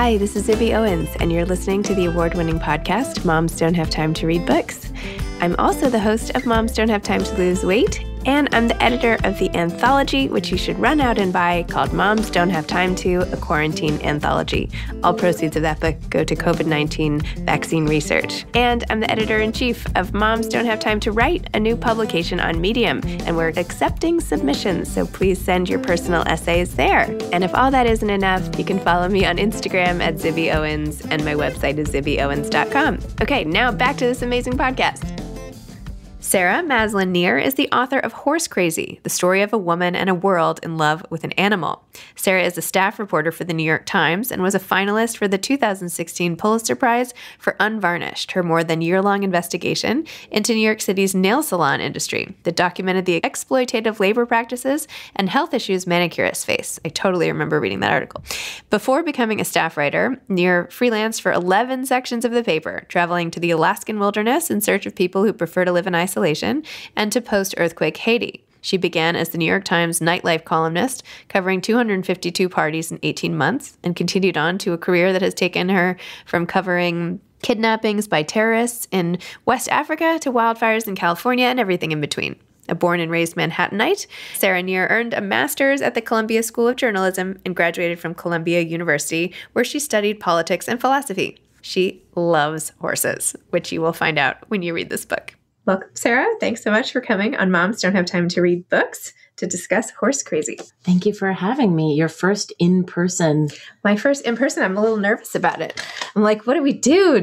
Hi, this is Zibby Owens, and you're listening to the award-winning podcast, Moms Don't Have Time to Read Books. I'm also the host of Moms Don't Have Time to Lose Weight, and I'm the editor of the anthology, which you should run out and buy, called Moms Don't Have Time to, a quarantine anthology. All proceeds of that book go to COVID-19 vaccine research. And I'm the editor-in-chief of Moms Don't Have Time to Write, a new publication on Medium, and we're accepting submissions, so please send your personal essays there. And if all that isn't enough, you can follow me on Instagram at Zibby Owens, and my website is zibbyowens.com. Okay, now back to this amazing podcast. Sarah Maslin Nir is the author of Horse Crazy, the story of a woman and a world in love with an animal. Sarah is a staff reporter for the New York Times and was a finalist for the 2016 Pulitzer Prize for Unvarnished, her more than year-long investigation into New York City's nail salon industry that documented the exploitative labor practices and health issues manicurists face. I totally remember reading that article. Before becoming a staff writer, Nir freelanced for 11 sections of the paper, traveling to the Alaskan wilderness in search of people who prefer to live in isolation and to post-earthquake Haiti. She began as the New York Times nightlife columnist, covering 252 parties in 18 months, and continued on to a career that has taken her from covering kidnappings by terrorists in West Africa to wildfires in California and everything in between. A born and raised Manhattanite, Sarah Nir earned a master's at the Columbia School of Journalism and graduated from Columbia University, where she studied politics and philosophy. She loves horses, which you will find out when you read this book. Welcome, Sarah. Thanks so much for coming on Moms Don't Have Time to Read Books to discuss Horse Crazy. Thank you for having me. Your first in-person. My first in-person. I'm a little nervous about it. I'm like, what do we do?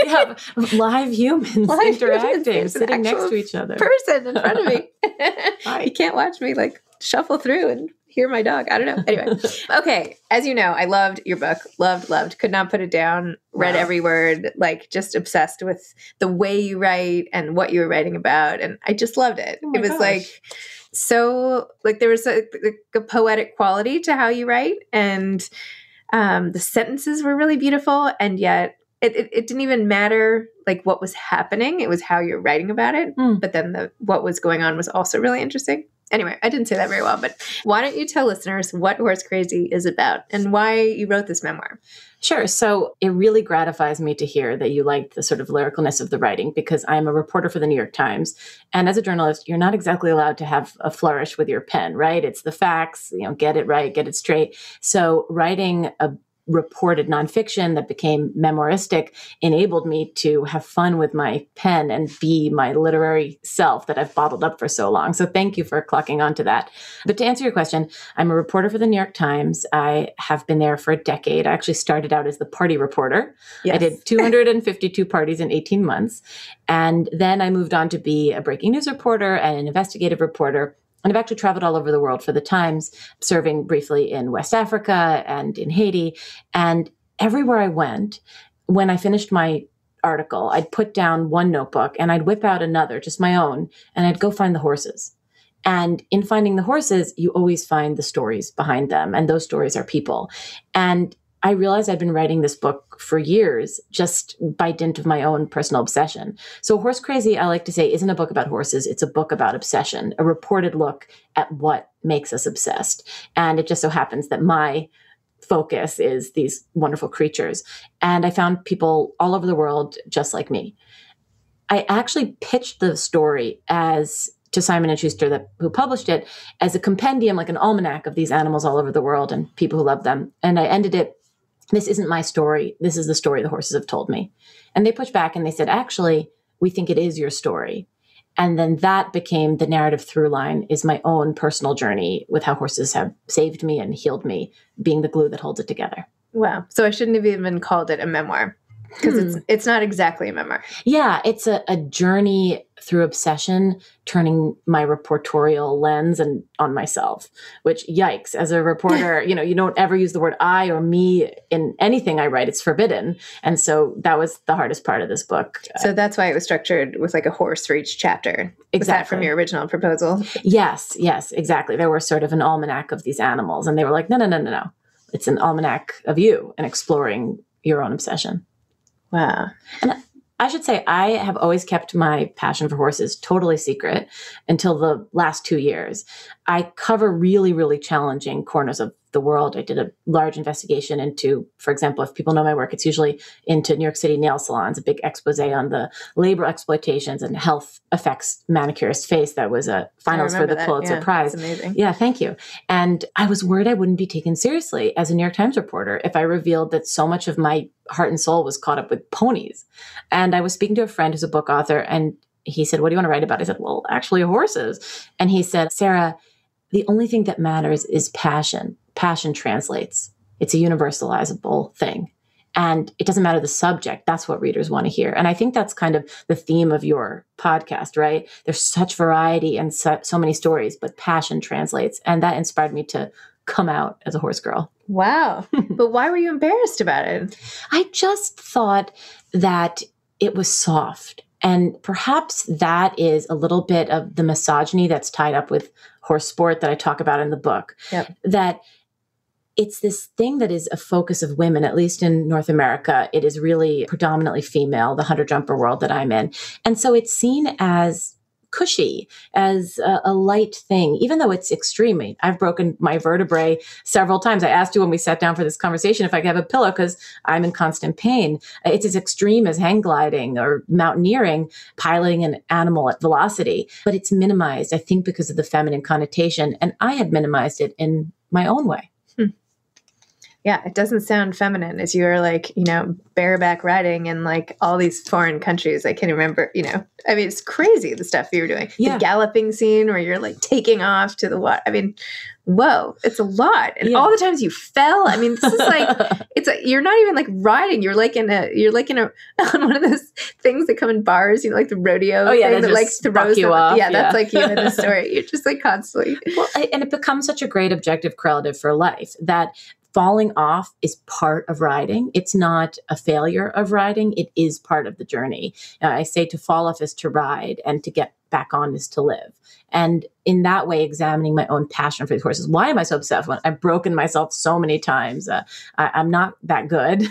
Yeah, live humans interacting, sitting next to each other. Person in front of me. You can't watch me like shuffle through and hear my dog. I don't know. Anyway. Okay. As you know, I loved your book. Loved. Could not put it down. Read every word. Like just obsessed with the way you write and what you were writing about. And I just loved it. It was like so like there was a poetic quality to how you write. And the sentences were really beautiful. And yet it didn't even matter like what was happening. It was how you're writing about it. But then what was going on was also really interesting. Anyway, I didn't say that very well, but why don't you tell listeners what Horse Crazy is about and why you wrote this memoir? Sure. So it really gratifies me to hear that you liked the sort of lyricalness of the writing because I'm a reporter for the New York Times. And as a journalist, you're not exactly allowed to have a flourish with your pen, right? It's the facts, get it right, get it straight. So writing a reported nonfiction that became memoiristic enabled me to have fun with my pen and be my literary self that I've bottled up for so long. So thank you for clocking onto that. But to answer your question, I'm a reporter for the New York Times. I have been there for a decade. I actually started out as the party reporter. Yes. I did 252 parties in 18 months. And then I moved on to be a breaking news reporter and an investigative reporter. And I've actually traveled all over the world for the Times, serving briefly in West Africa and in Haiti. And everywhere I went, when I finished my article, I'd put down one notebook and I'd whip out another, just my own, and I'd go find the horses. And in finding the horses, you always find the stories behind them. And those stories are people. And I realized I'd been writing this book for years, just by dint of my own personal obsession. So Horse Crazy, I like to say, isn't a book about horses. It's a book about obsession, a reported look at what makes us obsessed. And it just so happens that my focus is these wonderful creatures. And I found people all over the world just like me. I actually pitched the story to Simon & Schuster, who published it, as a compendium, like an almanac of these animals all over the world and people who love them. And I ended it, this isn't my story. This is the story the horses have told me. And they pushed back and they said, actually, we think it is your story. And then that became the narrative through line, is my own personal journey with how horses have saved me and healed me, being the glue that holds it together. Wow. So I shouldn't have even called it a memoir because it's not exactly a memoir. Yeah, it's a journey through obsession, turning my reportorial lens and on myself, which, yikes, as a reporter, you don't ever use the word I or me in anything I write. It's forbidden. And so that was the hardest part of this book. So that's why it was structured with like a horse for each chapter. Exactly. Was that from your original proposal? Yes, exactly. There was sort of an almanac of these animals. And they were like, no. It's an almanac of you and exploring your own obsession. Wow. And I should say, I have always kept my passion for horses totally secret until the last 2 years. I cover really, really challenging corners of the world. I did a large investigation into, for example, if people know my work, it's usually into New York City nail salons, a big expose on the labor exploitations and health affects manicurists face. That was a finalist for the Pulitzer Prize. That's amazing. Yeah, thank you. And I was worried I wouldn't be taken seriously as a New York Times reporter if I revealed that so much of my heart and soul was caught up with ponies. And I was speaking to a friend who's a book author, and he said, "What do you want to write about?" I said, "Well, actually horses." And he said, "Sarah, the only thing that matters is passion. Passion translates. It's a universalizable thing. And it doesn't matter the subject. That's what readers want to hear." And I think that's kind of the theme of your podcast, right? There's such variety and so many stories, but passion translates. And that inspired me to come out as a horse girl. Wow. But why were you embarrassed about it? I just thought that it was soft. And perhaps that is a little bit of the misogyny that's tied up with horse sport that I talk about in the book. Yep. That it's this thing that is a focus of women, at least in North America. It is really predominantly female, the hunter-jumper world that I'm in. And so it's seen as cushy, as a light thing, even though it's extreme. I've broken my vertebrae several times. I asked you when we sat down for this conversation if I could have a pillow because I'm in constant pain. It's as extreme as hang gliding or mountaineering, piloting an animal at velocity, but it's minimized, I think, because of the feminine connotation. And I had minimized it in my own way. Yeah, it doesn't sound feminine as you're like, bareback riding in like all these foreign countries. I can't remember, I mean, it's crazy the stuff you were doing. Yeah. The galloping scene where you're like taking off to the water. I mean, whoa, it's a lot. And all the times you fell. I mean, this is like, you're not even like riding. You're like on one of those things that come in bars, like the rodeo thing that like throws you off. Yeah, that's like you in the story. You're just like constantly. Well, and it becomes such a great objective correlative for life that falling off is part of riding. It's not a failure of riding. It is part of the journey. I say to fall off is to ride, and to get back on is to live. And in that way, examining my own passion for these horses. Why am I so obsessed when I've broken myself so many times? I'm not that good,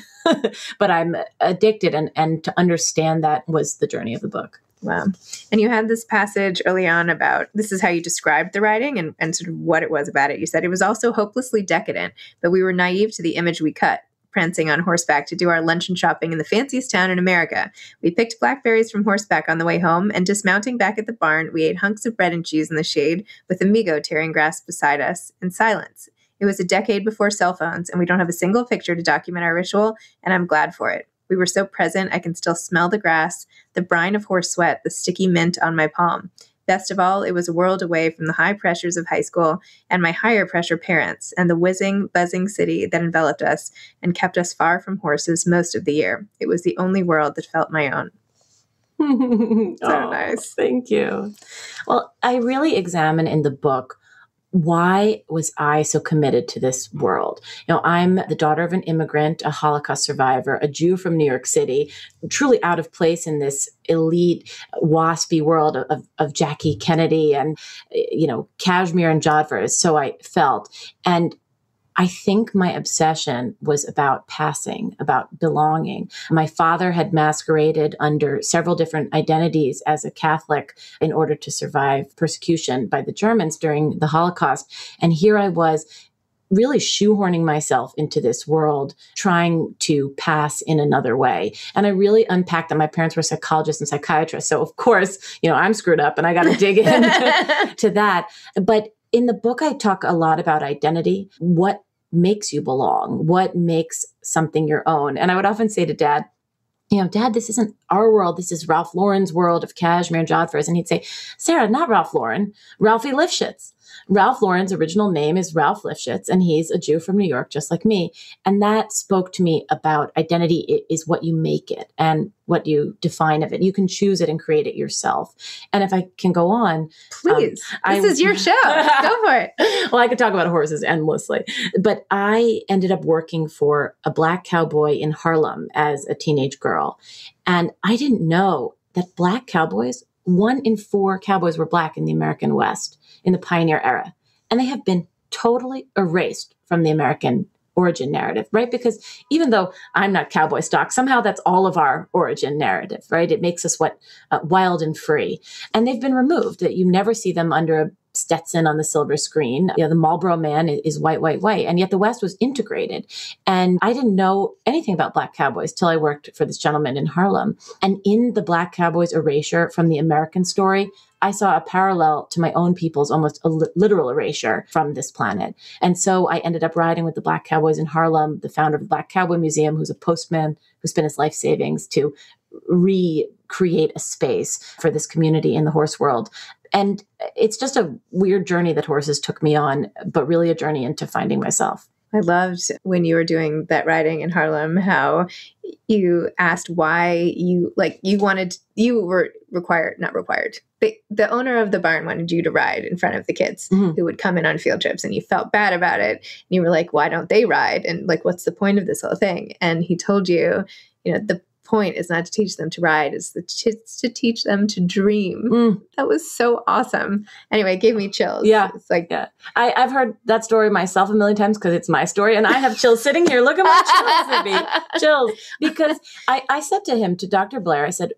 but I'm addicted. And to understand that was the journey of the book. Wow. And you had this passage early on about, this is how you described the writing and sort of what it was about it. You said it was also hopelessly decadent, but we were naive to the image we cut, prancing on horseback to do our luncheon shopping in the fanciest town in America. We picked blackberries from horseback on the way home, and dismounting back at the barn, we ate hunks of bread and cheese in the shade with Amigo tearing grass beside us in silence. It was a decade before cell phones, and we don't have a single picture to document our ritual, and I'm glad for it. We were so present, I can still smell the grass, the brine of horse sweat, the sticky mint on my palm. Best of all, it was a world away from the high pressures of high school and my higher pressure parents and the whizzing, buzzing city that enveloped us and kept us far from horses most of the year. It was the only world that felt my own. So nice. Thank you. Well, I really examine in the book, why was I so committed to this world? I'm the daughter of an immigrant, a Holocaust survivor, a Jew from New York City, truly out of place in this elite, waspy world of Jackie Kennedy and, cashmere and jodhpurs. So I felt. And I think my obsession was about passing, about belonging. My father had masqueraded under several different identities as a Catholic in order to survive persecution by the Germans during the Holocaust. And here I was really shoehorning myself into this world, trying to pass in another way. And I really unpacked that. My parents were psychologists and psychiatrists. So of course, I'm screwed up and I got to dig into that. But in the book, I talk a lot about identity, what makes you belong, what makes something your own. And I would often say to Dad, Dad, this isn't our world. This is Ralph Lauren's world of cashmere and jodhpurs. And he'd say, Sarah, not Ralph Lauren, Ralphie Lifshitz. Ralph Lauren's original name is Ralph Lifshitz, and he's a Jew from New York, just like me. And that spoke to me about identity. It is what you make it and what you define of it. You can choose it and create it yourself. And if I can go on. Please. This is your show. Go for it. Well, I could talk about horses endlessly. But I ended up working for a Black Cowboy in Harlem as a teenage girl. And I didn't know that Black cowboys, 1 in 4 cowboys were Black in the American West in the pioneer era. And they have been totally erased from the American origin narrative, right? Because even though I'm not cowboy stock, somehow that's all of our origin narrative, right? It makes us wild and free. And they've been removed, that you never see them under a Stetson on the silver screen. The Marlboro man is white, white, white. And yet the West was integrated. And I didn't know anything about Black Cowboys till I worked for this gentleman in Harlem. And in the Black Cowboys erasure from the American story, I saw a parallel to my own people's almost literal erasure from this planet. And so I ended up riding with the Black Cowboys in Harlem, the founder of the Black Cowboy Museum, who's a postman who spent his life savings to recreate a space for this community in the horse world. And it's just a weird journey that horses took me on, but really a journey into finding myself. I loved when you were doing that riding in Harlem, how you asked why you were required, not required. The owner of the barn wanted you to ride in front of the kids who would come in on field trips, and you felt bad about it. And you were like, why don't they ride? And like, what's the point of this whole thing? And he told you, the point is not to teach them to ride, it's to teach them to dream. That was so awesome. Anyway, it gave me chills. Yeah. It's like, I've heard that story myself a million times because it's my story, and I have chills sitting here. Look at my chills, Libby. Chills. Because I said to him, to Dr. Blair, I said,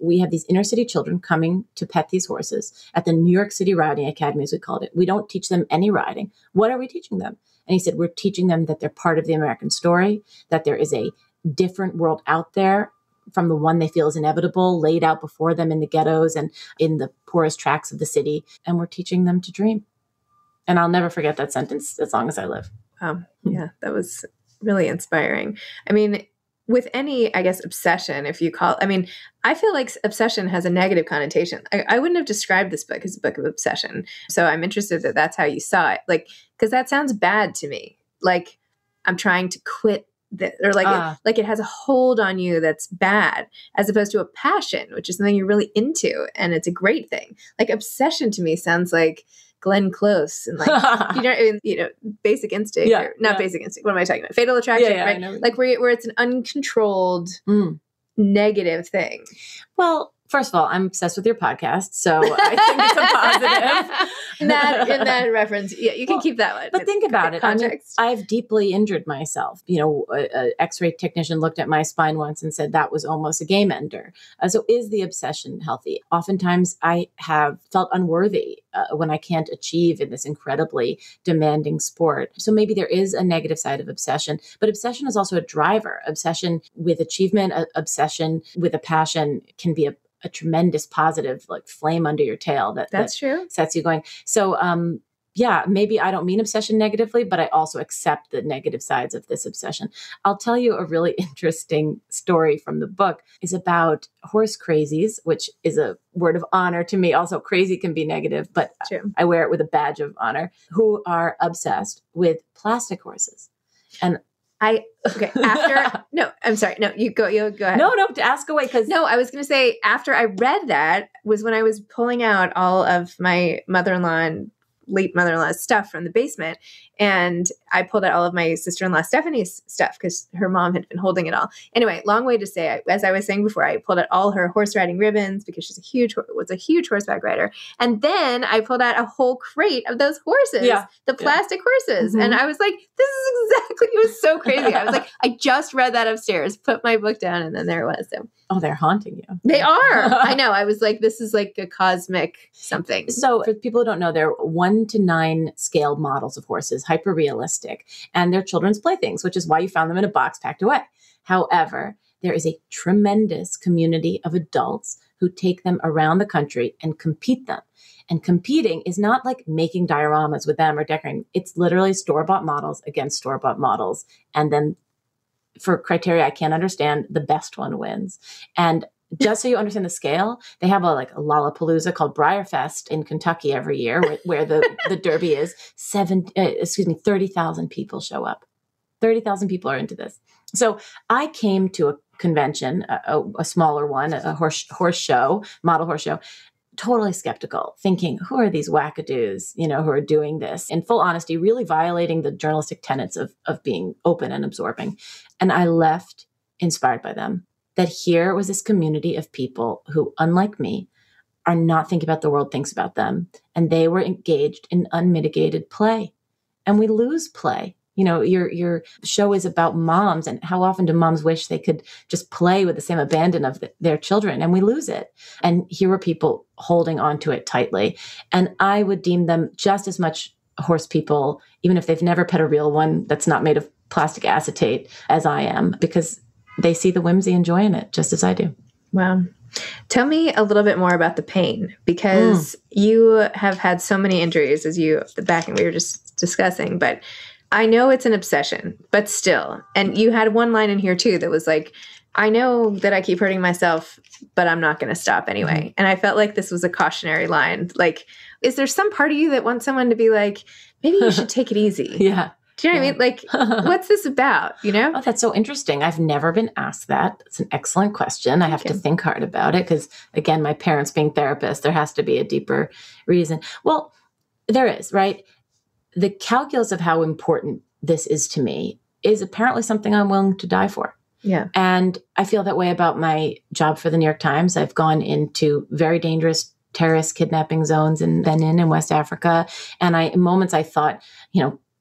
we have these inner city children coming to pet these horses at the New York City Riding Academy, as we called it. We don't teach them any riding. What are we teaching them? And he said, we're teaching them that they're part of the American story, that there is a different world out there from the one they feel is inevitable, laid out before them in the ghettos and in the poorest tracts of the city. And we're teaching them to dream. And I'll never forget that sentence as long as I live. Yeah, that was really inspiring. I mean, with any, I guess, obsession, I feel like obsession has a negative connotation. I wouldn't have described this book as a book of obsession. So I'm interested that that's how you saw it. Like, because that sounds bad to me. Like, I'm trying to quit it has a hold on you that's bad, as opposed to a passion, which is something you're really into, and it's a great thing. Like, obsession to me sounds like Glenn Close and like Basic Instinct, Basic Instinct. What am I talking about? Fatal Attraction, right? Like where it's an uncontrolled negative thing. Well, first of all, I'm obsessed with your podcast, so I think it's a positive. in that reference, yeah, you can keep that one. But think about it. Context. I've deeply injured myself. An X-ray technician looked at my spine once and said that was almost a game ender. So is the obsession healthy? Oftentimes I have felt unworthy when I can't achieve in this incredibly demanding sport. So maybe there is a negative side of obsession, but obsession is also a driver. Obsession with achievement, obsession with a passion can be a tremendous positive, like, flame under your tail that's true, sets you going. So maybe I don't mean obsession negatively, but I also accept the negative sides of this obsession. I'll tell you a really interesting story from the book. Is about horse crazies, which is a word of honor to me. Also, crazy can be negative, but true. I wear it with a badge of honor, who are obsessed with plastic horses. And I'm sorry. No, you go ahead. No, to ask away. No, I was going to say, after I read that was when I was pulling out all of my mother-in-law and late mother-in-law's stuff from the basement. And I pulled out all of my sister-in-law Stephanie's stuff because her mom had been holding it all. Anyway, long way to say, as I was saying before, I pulled out all her horse riding ribbons because she's was a huge horseback rider. And then I pulled out a whole crate of those horses, the plastic horses. Mm-hmm. And I was like, this is exactly, it was so crazy. I was like, I just read that upstairs, put my book down, and then there it was. So. Oh, they're haunting you. They are. I know. I was like, this is like a cosmic something. So for people who don't know, they're 1 to 9 scale models of horses, hyper realistic, and they're children's playthings, which is why you found them in a box packed away. However, there is a tremendous community of adults who take them around the country and compete them. And competing is not like making dioramas with them or decorating. It's literally store-bought models against store-bought models. And then for criteria I can't understand, the best one wins. And just so you understand the scale, they have a Lollapalooza called Briarfest in Kentucky every year, where the Derby is. 30,000 people show up. 30,000 people are into this. So I came to a convention, a smaller one, a horse show, model horse show, totally skeptical, thinking, who are these wackadoos, who are doing this? In full honesty, really violating the journalistic tenets of being open and absorbing. And I left inspired by them. That here was this community of people who, unlike me, are not thinking about the world thinks about them. And they were engaged in unmitigated play. And we lose play Your show is about moms, and how often do moms wish they could just play with the same abandon of their children, and we lose it. And here were people holding on to it tightly. And I would deem them just as much horse people, even if they've never pet a real one that's not made of plastic acetate, as I am, because they see the whimsy and joy in it just as I do. Wow. Tell me a little bit more about the pain, because you have had so many injuries, as we were just discussing, but I know it's an obsession, but still. And you had one line in here too that was like, I know that I keep hurting myself, but I'm not going to stop anyway. Mm-hmm. And I felt like this was a cautionary line. Like, is there some part of you that wants someone to be like, maybe you should take it easy? Yeah. Do you know what I mean? Like, what's this about, Oh, that's so interesting. I've never been asked that. It's an excellent question. I have to think hard about it because, again, my parents being therapists, there has to be a deeper reason. Well, there is, right? The calculus of how important this is to me is apparently something I'm willing to die for. Yeah. And I feel that way about my job for the New York Times. I've gone into very dangerous terrorist kidnapping zones in Benin and West Africa. And in moments I thought,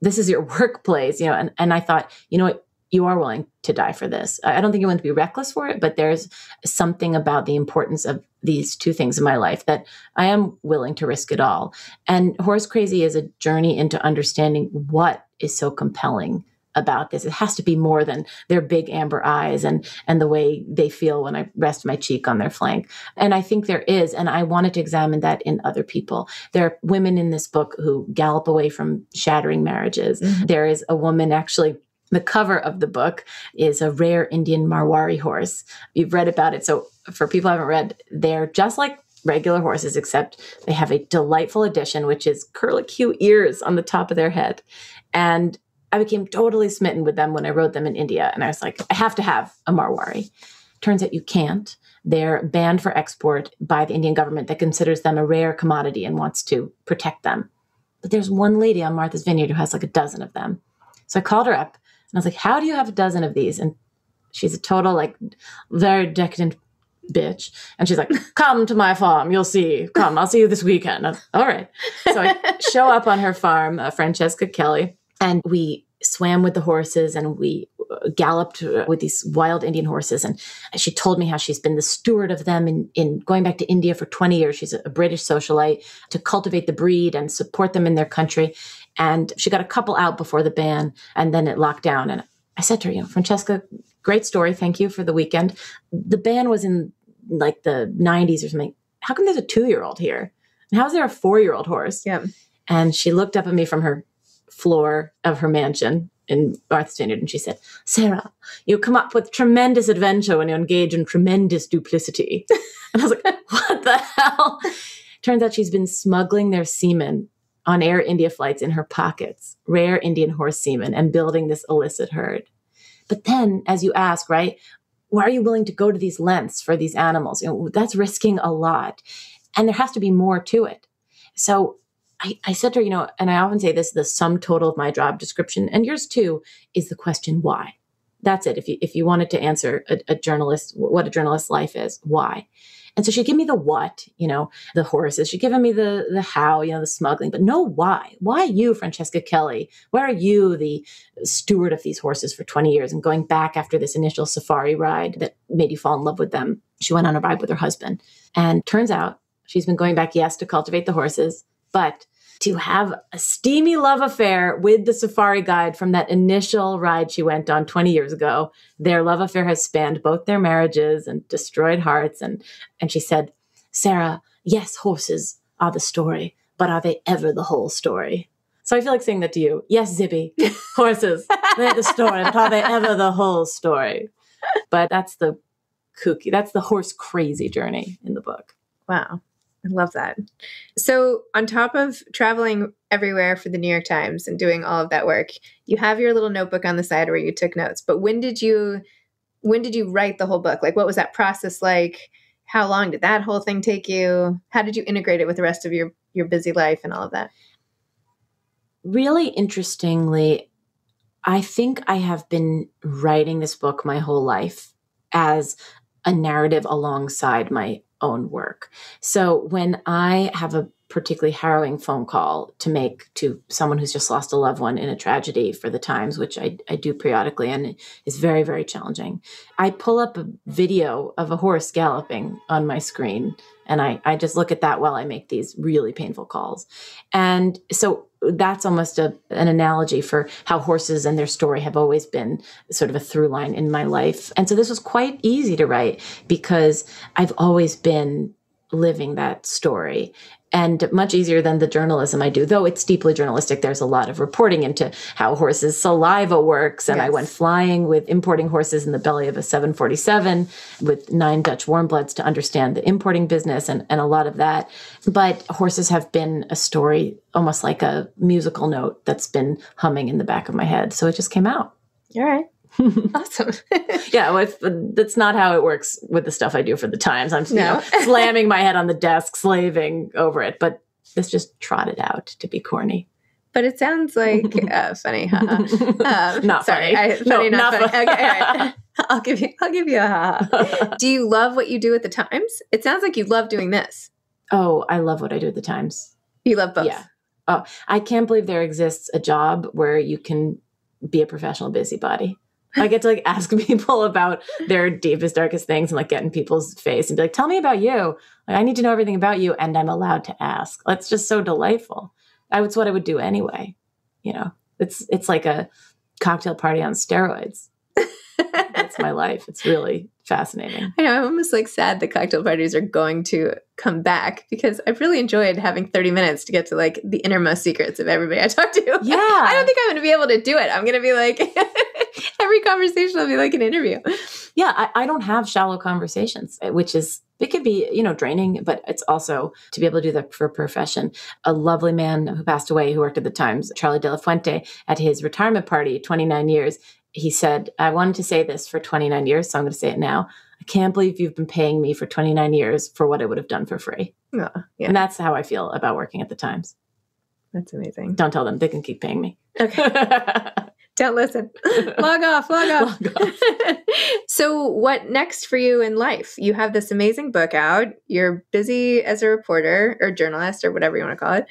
this is your workplace, and I thought, what, you are willing to die for this. I don't think you want to be reckless for it, but there's something about the importance of these two things in my life that I am willing to risk it all. And Horse Crazy is a journey into understanding what is so compelling about this. It has to be more than their big amber eyes and the way they feel when I rest my cheek on their flank. And I think there is, and I wanted to examine that in other people. There are women in this book who gallop away from shattering marriages. Mm-hmm. There is a woman, actually, the cover of the book is a rare Indian Marwari horse. You've read about it. So for people who haven't read, they're just like regular horses, except they have a delightful addition, which is curlicue ears on the top of their head. And I became totally smitten with them when I rode them in India. And I was like, I have to have a Marwari. Turns out you can't. They're banned for export by the Indian government that considers them a rare commodity and wants to protect them. But there's one lady on Martha's Vineyard who has like a dozen of them. So I called her up and I was like, how do you have a dozen of these? And she's a total, like, very decadent bitch. And she's like, come to my farm. You'll see. Come, I'll see you this weekend. All right. So I show up on her farm, Francesca Kelly, and we swam with the horses and we galloped with these wild Indian horses. And she told me how she's been the steward of them in going back to India for 20 years. She's a British socialite to cultivate the breed and support them in their country. And she got a couple out before the ban and then it locked down. And I said to her, Francesca, great story. Thank you for the weekend. The ban was in like the 90s or something. How come there's a 2-year-old here? And how is there a 4-year-old horse? Yeah. And she looked up at me from her floor of her mansion in Martha's Vineyard and she said, Sarah, you come up with tremendous adventure when you engage in tremendous duplicity. And I was like, what the hell? Turns out she's been smuggling their semen on Air India flights in her pockets, rare Indian horse semen, and building this illicit herd. But then, as you ask, right, why are you willing to go to these lengths for these animals? That's risking a lot. And there has to be more to it. So I said to her, and I often say this, the sum total of my job description, and yours too, is the question, why? That's it. If you wanted to answer a journalist, what a journalist's life is, why? And so she'd give me the what, the horses. She'd given me the how, the smuggling, but no why. Why you, Francesca Kelly? Why are you the steward of these horses for 20 years and going back after this initial safari ride that made you fall in love with them? She went on a ride with her husband. And turns out she's been going back, yes, to cultivate the horses, but to have a steamy love affair with the safari guide from that initial ride she went on 20 years ago. Their love affair has spanned both their marriages and destroyed hearts. And she said, Sarah, yes, horses are the story, but are they ever the whole story? So I feel like saying that to you. Yes, Zibby, horses, they're the story, but are they ever the whole story? But that's the horse crazy journey in the book. Wow. I love that. So on top of traveling everywhere for the New York Times and doing all of that work, you have your little notebook on the side where you took notes. But when did you write the whole book? Like, what was that process like? How long did that whole thing take you? How did you integrate it with the rest of your busy life and all of that? Really interestingly, I think I have been writing this book my whole life as a narrative alongside my own work. So when I have a particularly harrowing phone call to make to someone who's just lost a loved one in a tragedy for the Times, which I do periodically, and it's very, very challenging. I pull up a video of a horse galloping on my screen, and I just look at that while I make these really painful calls. And so that's almost an analogy for how horses and their story have always been sort of a through line in my life. And so this was quite easy to write because I've always been living that story, and much easier than the journalism I do, though it's deeply journalistic. There's a lot of reporting into how horses' saliva works. And I went flying with importing horses in the belly of a 747 with 9 Dutch warmbloods to understand the importing business and a lot of that. But horses have been a story, almost like a musical note that's been humming in the back of my head. So it just came out. All right. Awesome. Yeah, well, that's not how it works with the stuff I do for the Times. I'm slamming my head on the desk, slaving over it. But this just trotted out to be corny. But it sounds like funny. Not sorry, funny. Funny, not funny. Okay, all right. I'll give you a ha. Do you love what you do at the Times? It sounds like you love doing this. Oh, I love what I do at the Times. You love both. Yeah. Oh, I can't believe there exists a job where you can be a professional busybody. I get to ask people about their deepest, darkest things and get in people's face and be like, tell me about you. I need to know everything about you. And I'm allowed to ask. That's just so delightful. That's what I would do anyway. It's like a cocktail party on steroids. That's my life. It's really fascinating. I know. I'm almost sad that cocktail parties are going to come back because I've really enjoyed having 30 minutes to get to the innermost secrets of everybody I talk to. Yeah. I don't think I'm going to be able to do it. I'm going to be every conversation will be like an interview. Yeah. I don't have shallow conversations, which is, it could be, draining, but it's also to be able to do that for a profession. A lovely man who passed away, who worked at the Times, Charlie De La Fuente, at his retirement party, 29 years, he said, I wanted to say this for 29 years, so I'm going to say it now. I can't believe you've been paying me for 29 years for what I would have done for free. Oh, yeah. And that's how I feel about working at the Times. That's amazing. Don't tell them. They can keep paying me. Okay. Don't listen. Log off. So what next for you in life? You have this amazing book out. You're busy as a reporter or journalist or whatever you want to call it.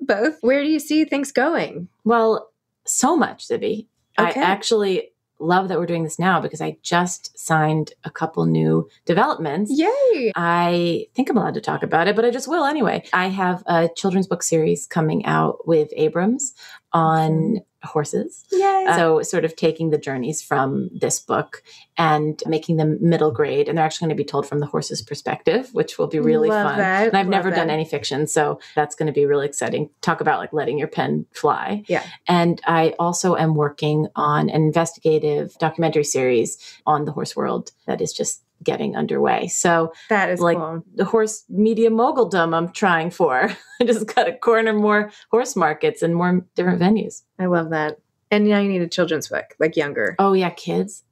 Both. Where do you see things going? Well, so much, Zibby. Okay. I actually love that we're doing this now because I just signed a couple new developments. Yay! I think I'm allowed to talk about it, but I just will anyway. I have a children's book series coming out with Abrams on horses. Yay! So sort of taking the journeys from this book and making them middle grade. And they're actually going to be told from the horse's perspective, which will be really fun. That. And I've never done any fiction, so that's going to be really exciting. Talk about letting your pen fly. Yeah. And I also am working on an investigative documentary series on the horse world that is just getting underway. So that is cool. The horse media moguldom I'm trying for. I just got to corner more horse markets and more different venues. I love that. And now you need a children's book, younger. Oh yeah, kids.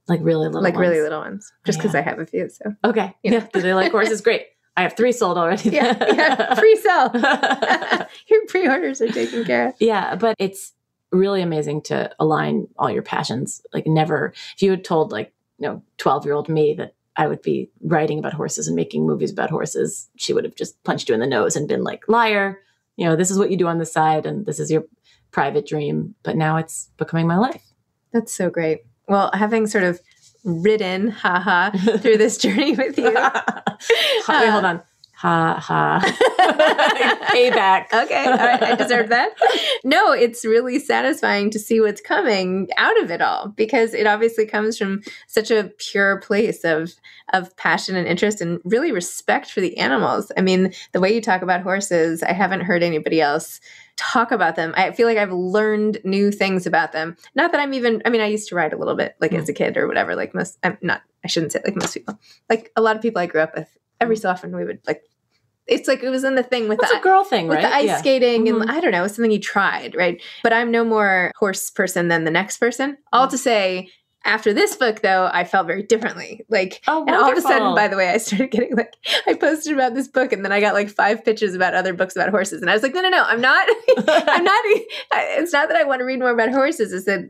Really little ones. Really little ones. Just because I have a few, so. Okay. Yeah. Do they like horses? Great. I have 3 sold already. Yeah. Pre-sell. Your pre-orders are taken care of. Yeah, but it's really amazing to align all your passions. Never, if you had told 12-year-old me that I would be writing about horses and making movies about horses, she would have just punched you in the nose and been like, liar, this is what you do on the side and this is your private dream. But now it's becoming my life. That's so great. Well, having sort of ridden, through this journey with you. Wait, hold on. Payback. Okay. All right. I deserve that. No, it's really satisfying to see what's coming out of it all because it obviously comes from such a pure place of passion and interest and really respect for the animals. I mean, the way you talk about horses, I haven't heard anybody else talk about them. I feel like I've learned new things about them. Not that I used to ride a little bit as a kid or whatever, I shouldn't say most people. A lot of people I grew up with, every so often we would it's it was in the thing with That's a girl thing, with right? the ice skating and I don't know, it was something you tried, right? But I'm no more horse person than the next person. All to say, after this book, though, I felt very differently. And all of a sudden, by the way, I started getting I posted about this book and then I got 5 pitches about other books about horses. And I was like, no, I'm not, it's not that I want to read more about horses. It's that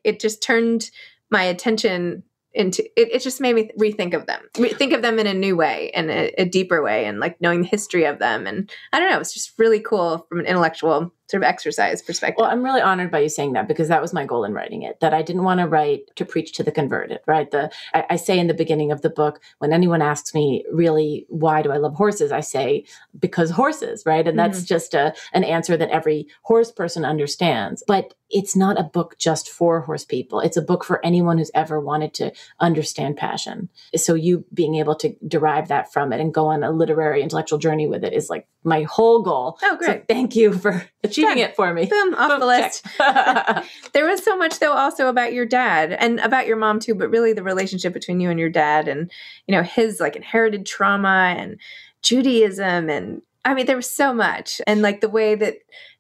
it just turned my attention into it. It just made me rethink of them, think of them in a new way and a deeper way, and like knowing the history of them. And I don't know, it's just really cool from an intellectual sort of exercise perspective. Well, I'm really honored by you saying that, because that was my goal in writing it, that I didn't want to write to preach to the converted, right? I say in the beginning of the book, when anyone asks me, really, why do I love horses? I say, because horses, right? And that's just an answer that every horse person understands. But it's not a book just for horse people. It's a book for anyone who's ever wanted to understand passion. So you being able to derive that from it and go on a literary intellectual journey with it is like my whole goal. Oh, great. So thank you for achieving it for me. Boom, off the list. There was so much, though, also about your dad and about your mom, too, but really the relationship between you and your dad and, you know, his like inherited trauma and Judaism. And I mean, there was so much. And like the way that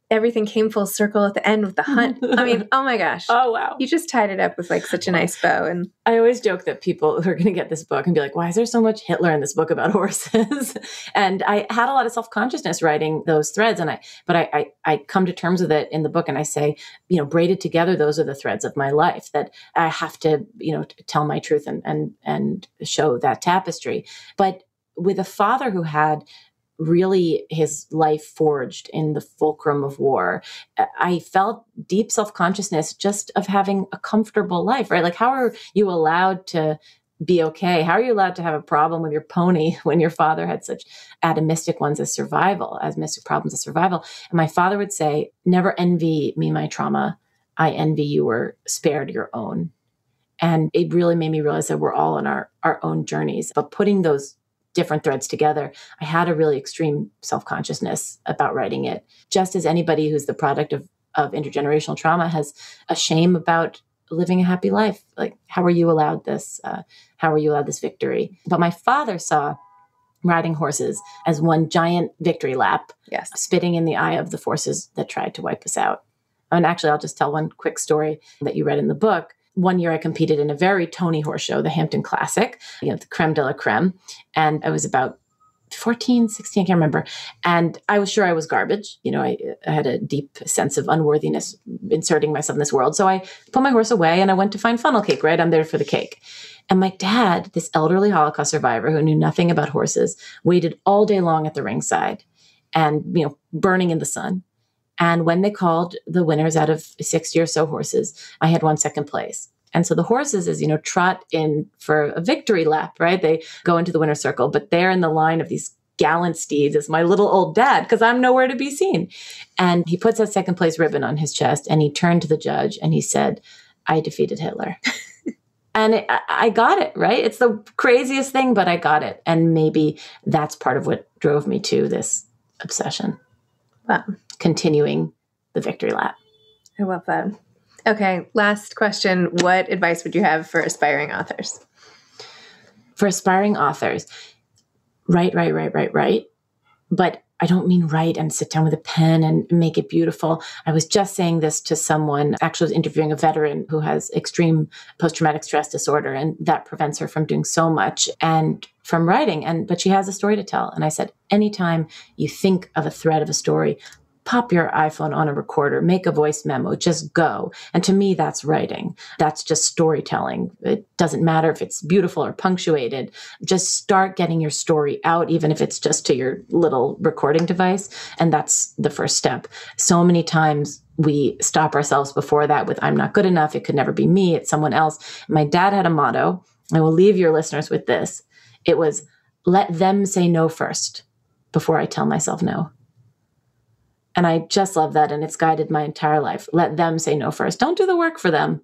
everything came full circle at the end with the hunt. I mean, oh my gosh. Oh, wow. You just tied it up with like such a nice bow. And I always joke that people who are going to get this book and be like, why is there so much Hitler in this book about horses? And I had a lot of self-consciousness writing those threads. But I come to terms with it in the book, and I say, you know, braided together, those are the threads of my life, that I have to, you know, tell my truth and show that tapestry. But with a father who had really his life forged in the fulcrum of war, I felt deep self-consciousness just of having a comfortable life, right? Like, how are you allowed to be okay? How are you allowed to have a problem with your pony when your father had such atomistic ones as survival, as mystic problems as survival? And my father would say, never envy me my trauma. I envy you were spared your own. And it really made me realize that we're all on our own journeys. But putting those different threads together, I had a really extreme self-consciousness about writing it. Just as anybody who's the product of intergenerational trauma has a shame about living a happy life. Like, how are you allowed this? How are you allowed this victory? But my father saw riding horses as one giant victory lap, spitting in the eye of the forces that tried to wipe us out. And actually, I'll just tell one quick story that you read in the book. One year I competed in a very Tony horse show, the Hampton Classic, you know, the creme de la creme. And I was about 14, 16, I can't remember. And I was sure I was garbage. You know, I had a deep sense of unworthiness inserting myself in this world. So I put my horse away and I went to find funnel cake, right? I'm there for the cake. And my dad, this elderly Holocaust survivor who knew nothing about horses, waited all day long at the ringside and, you know, burning in the sun. And when they called the winners out of 60 or so horses, I had won second place. And so the horses, as you know, trot in for a victory lap, right? They go into the winner's circle, but they're in the line of these gallant steeds as my little old dad, because I'm nowhere to be seen. And he puts that second place ribbon on his chest and he turned to the judge and he said, I defeated Hitler. And I got it, right? It's the craziest thing, but I got it. And maybe that's part of what drove me to this obsession. Wow. Continuing the victory lap. I love that. Okay, last question. What advice would you have for aspiring authors? For aspiring authors, write. But I don't mean write and sit down with a pen and make it beautiful. I was just saying this to someone, actually was interviewing a veteran who has extreme post-traumatic stress disorder, and that prevents her from doing so much and from writing. But she has a story to tell. And I said, anytime you think of a thread of a story, pop your iPhone on a recorder, make a voice memo, just go. And to me, that's writing. That's just storytelling. It doesn't matter if it's beautiful or punctuated. Just start getting your story out, even if it's just to your little recording device. And that's the first step. So many times we stop ourselves before that with, I'm not good enough. It could never be me. It's someone else. My dad had a motto. I will leave your listeners with this. It was, let them say no first before I tell myself no. And I just love that. And it's guided my entire life. Let them say no first. Don't do the work for them.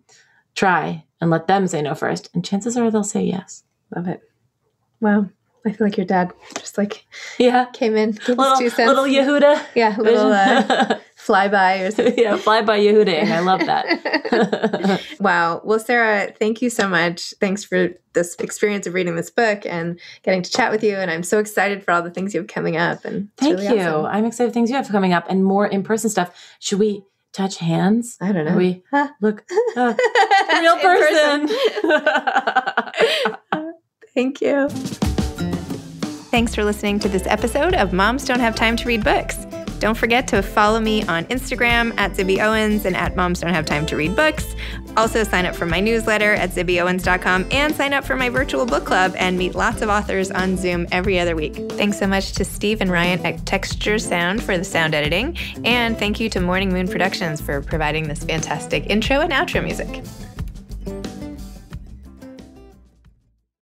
Try and let them say no first. And chances are they'll say yes. Love it. Wow. I feel like your dad just like came in, gave us 2 cents. Little Yehuda. Yeah, little flyby or something. Yeah, flyby Yehuda. I love that. Wow. Well, Sarah, thank you so much. Thanks for this experience of reading this book and getting to chat with you. And I'm so excited for all the things you have coming up. And thank really you. Awesome. I'm excited for things you have coming up and more in-person stuff. Should we touch hands? I don't know. Look, real person. Thank you. Thanks for listening to this episode of Moms Don't Have Time to Read Books. Don't forget to follow me on Instagram at Zibby Owens and at Moms Don't Have Time to Read Books. Also sign up for my newsletter at zibbyowens.com and sign up for my virtual book club and meet lots of authors on Zoom every other week. Thanks so much to Steve and Ryan at Texture Sound for the sound editing. And thank you to Morning Moon Productions for providing this fantastic intro and outro music.